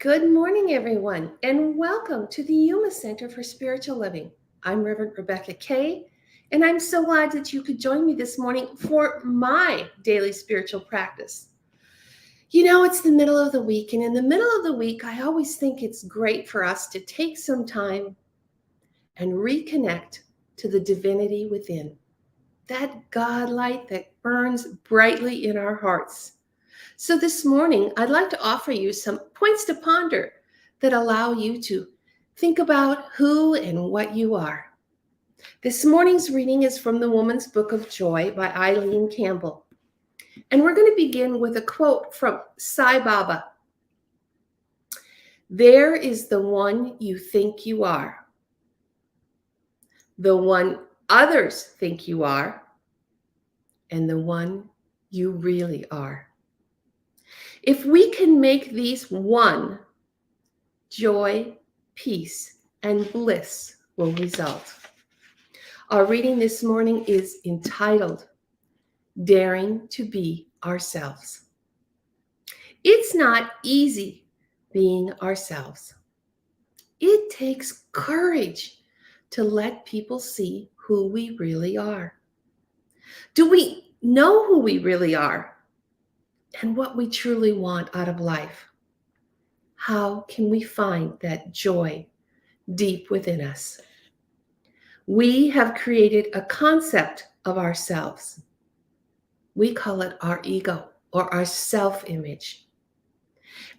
Good morning, everyone, and welcome to the Yuma Center for Spiritual Living. I'm Reverend Rebecca Kay, and I'm so glad that you could join me this morning for my daily spiritual practice. You know, it's the middle of the week, and in the middle of the week, I always think it's great for us to take some time and reconnect to the divinity within, that God light that burns brightly in our hearts. So this morning, I'd like to offer you some points to ponder that allow you to think about who and what you are. This morning's reading is from the Woman's Book of Joy by Eileen Campbell. And we're going to begin with a quote from Sai Baba. There is the one you think you are, the one others think you are, and the one you really are. If we can make these one, joy, peace, and bliss will result. Our reading this morning is entitled, Daring to Be Ourselves. It's not easy being ourselves. It takes courage to let people see who we really are. Do we know who we really are and what we truly want out of life? How can we find that joy deep within us? We have created a concept of ourselves. We call it our ego or our self-image.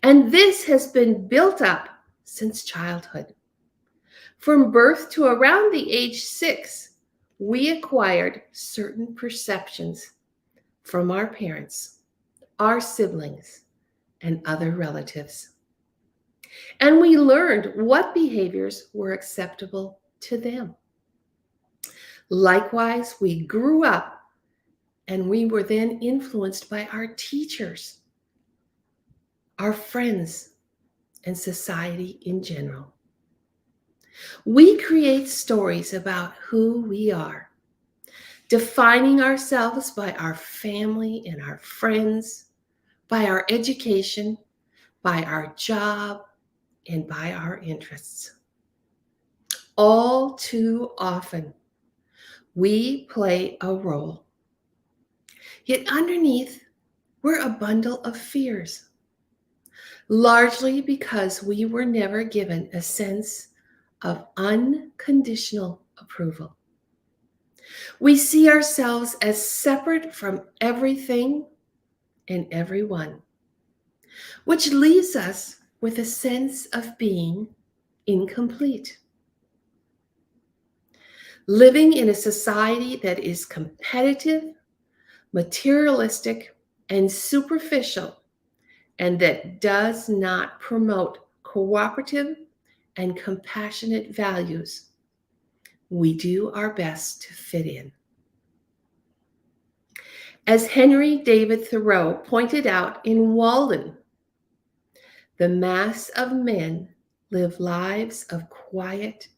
And this has been built up since childhood. From birth to around the age 6, we acquired certain perceptions from our parents, our siblings, and other relatives. And we learned what behaviors were acceptable to them. Likewise, we grew up and we were then influenced by our teachers, our friends, and society in general. We create stories about who we are, defining ourselves by our family and our friends, by our education, by our job, and by our interests. All too often, we play a role. Yet underneath, we're a bundle of fears, largely because we were never given a sense of unconditional approval. We see ourselves as separate from everything and everyone, which leaves us with a sense of being incomplete. Living in a society that is competitive, materialistic, and superficial, and that does not promote cooperative and compassionate values, we do our best to fit in. As Henry David Thoreau pointed out in Walden, the mass of men live lives of quiet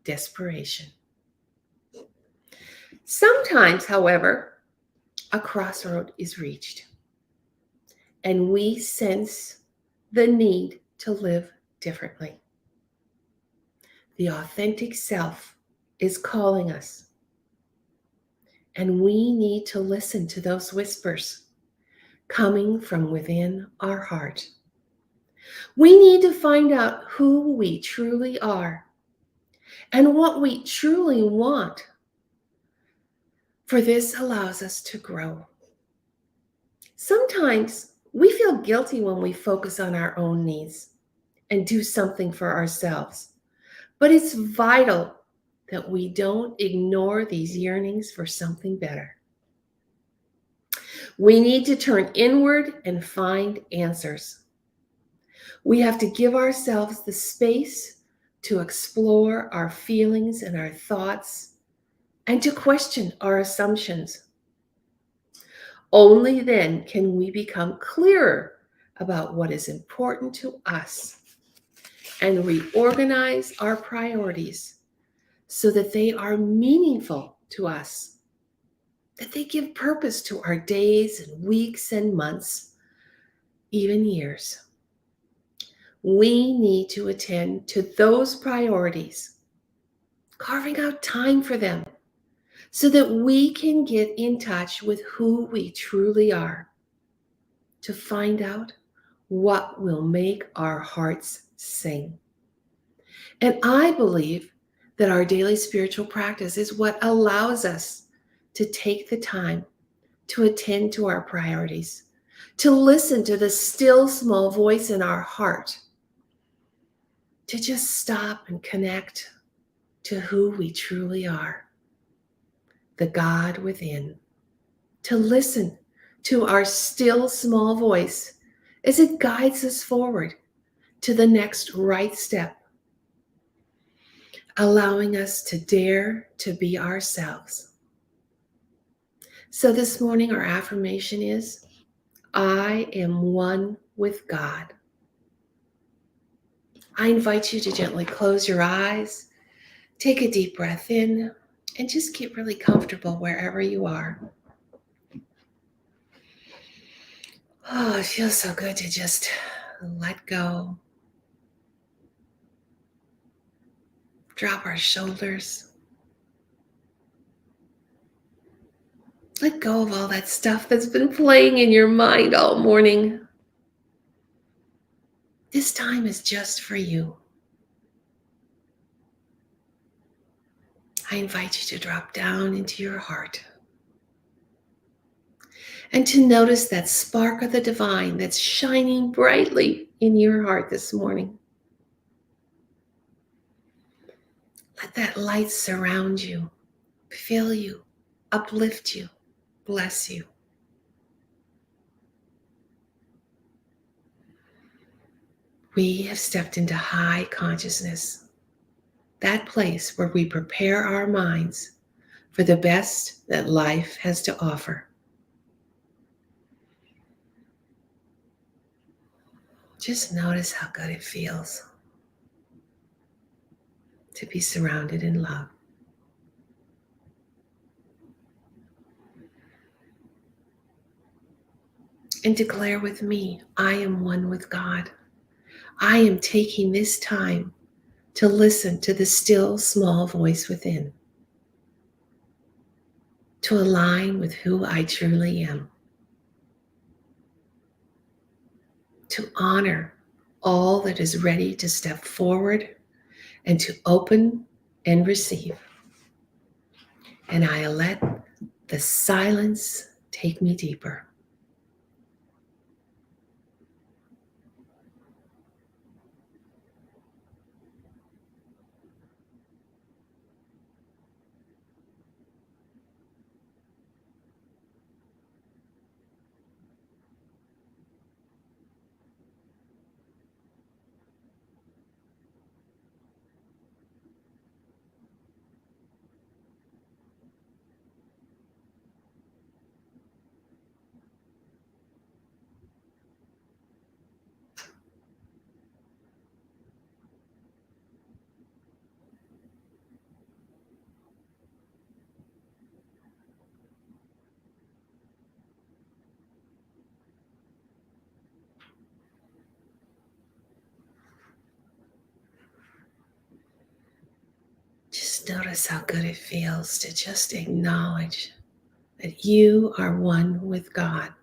desperation. Sometimes, however, a crossroad is reached, and we sense the need to live differently. The authentic self is calling us, and we need to listen to those whispers coming from within our heart. We need to find out who we truly are and what we truly want, for this allows us to grow. Sometimes we feel guilty when we focus on our own needs and do something for ourselves, but it's vital that we don't ignore these yearnings for something better. We need to turn inward and find answers. We have to give ourselves the space to explore our feelings and our thoughts and to question our assumptions. Only then can we become clearer about what is important to us and reorganize our priorities so that they are meaningful to us, that they give purpose to our days and weeks and months, even years. We need to attend to those priorities, carving out time for them so that we can get in touch with who we truly are, to find out what will make our hearts sing. And I believe that our daily spiritual practice is what allows us to take the time to attend to our priorities, to listen to the still small voice in our heart, to just stop and connect to who we truly are, the God within, to listen to our still small voice as it guides us forward to the next right step, allowing us to dare to be ourselves. So this morning, our affirmation is, I am one with God. I invite you to gently close your eyes, take a deep breath in, and just get really comfortable wherever you are. Oh, it feels so good to just let go. Drop our shoulders. Let go of all that stuff that's been playing in your mind all morning. This time is just for you. I invite you to drop down into your heart and to notice that spark of the divine that's shining brightly in your heart this morning. Let that light surround you, fill you, uplift you, bless you. We have stepped into high consciousness, that place where we prepare our minds for the best that life has to offer. Just notice how good it feels to be surrounded in love. And declare with me, I am one with God. I am taking this time to listen to the still small voice within, to align with who I truly am, to honor all that is ready to step forward and to open and receive. And I let the silence take me deeper. Just notice how good it feels to just acknowledge that you are one with God.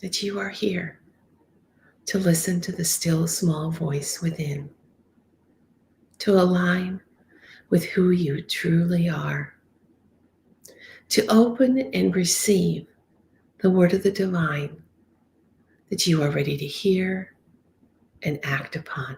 That you are here to listen to the still small voice within, to align with who you truly are, to open and receive the word of the divine that you are ready to hear and act upon.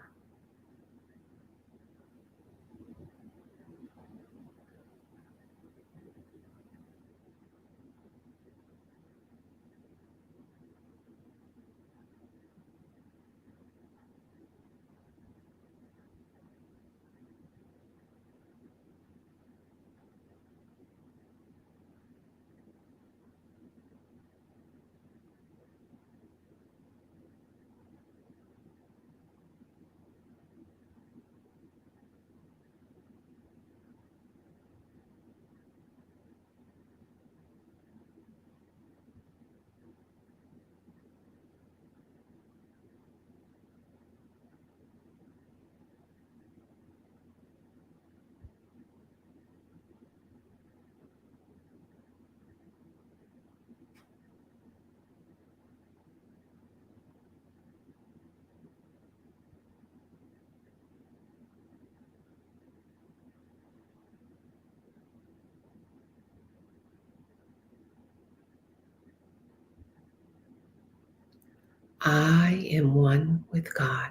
I am one with God.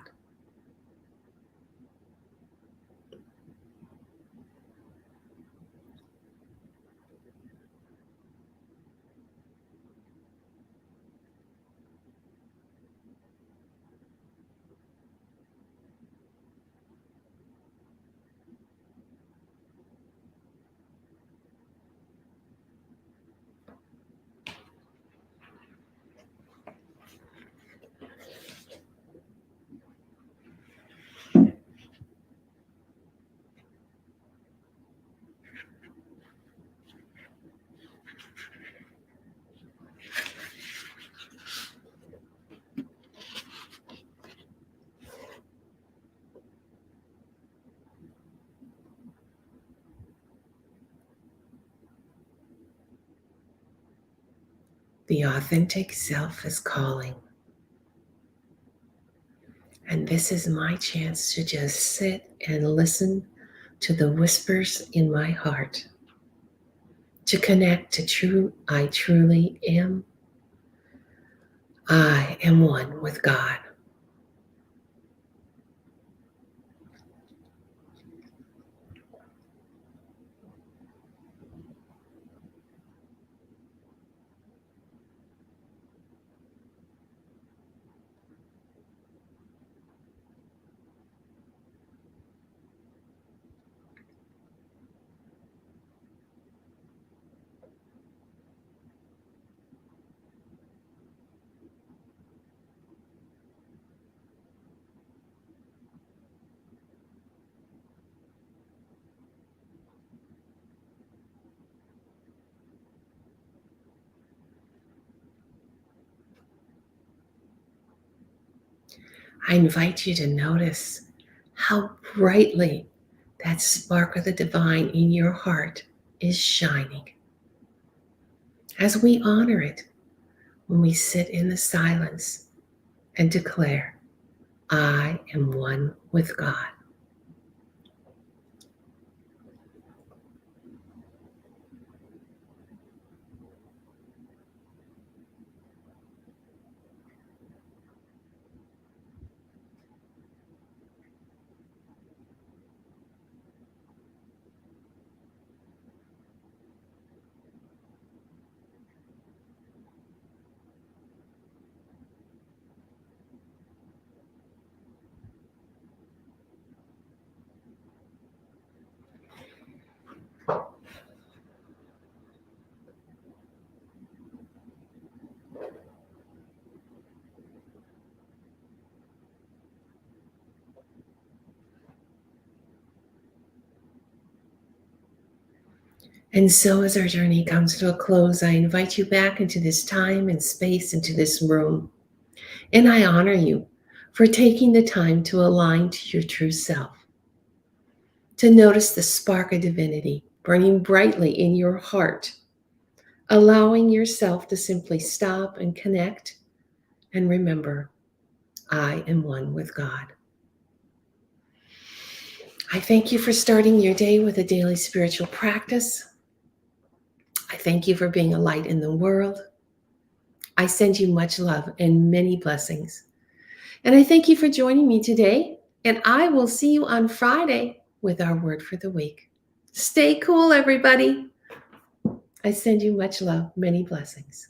The authentic self is calling. And this is my chance to just sit and listen to the whispers in my heart, to connect to true I truly am. I am one with God. I invite you to notice how brightly that spark of the divine in your heart is shining. As we honor it when we sit in the silence and declare, I am one with God. And so, as our journey comes to a close, I invite you back into this time and space, into this room. And I honor you for taking the time to align to your true self, to notice the spark of divinity burning brightly in your heart, allowing yourself to simply stop and connect and remember, I am one with God. I thank you for starting your day with a daily spiritual practice. I thank you for being a light in the world. I send you much love and many blessings. And I thank you for joining me today. And I will see you on Friday with our word for the week. Stay cool, everybody. I send you much love, many blessings.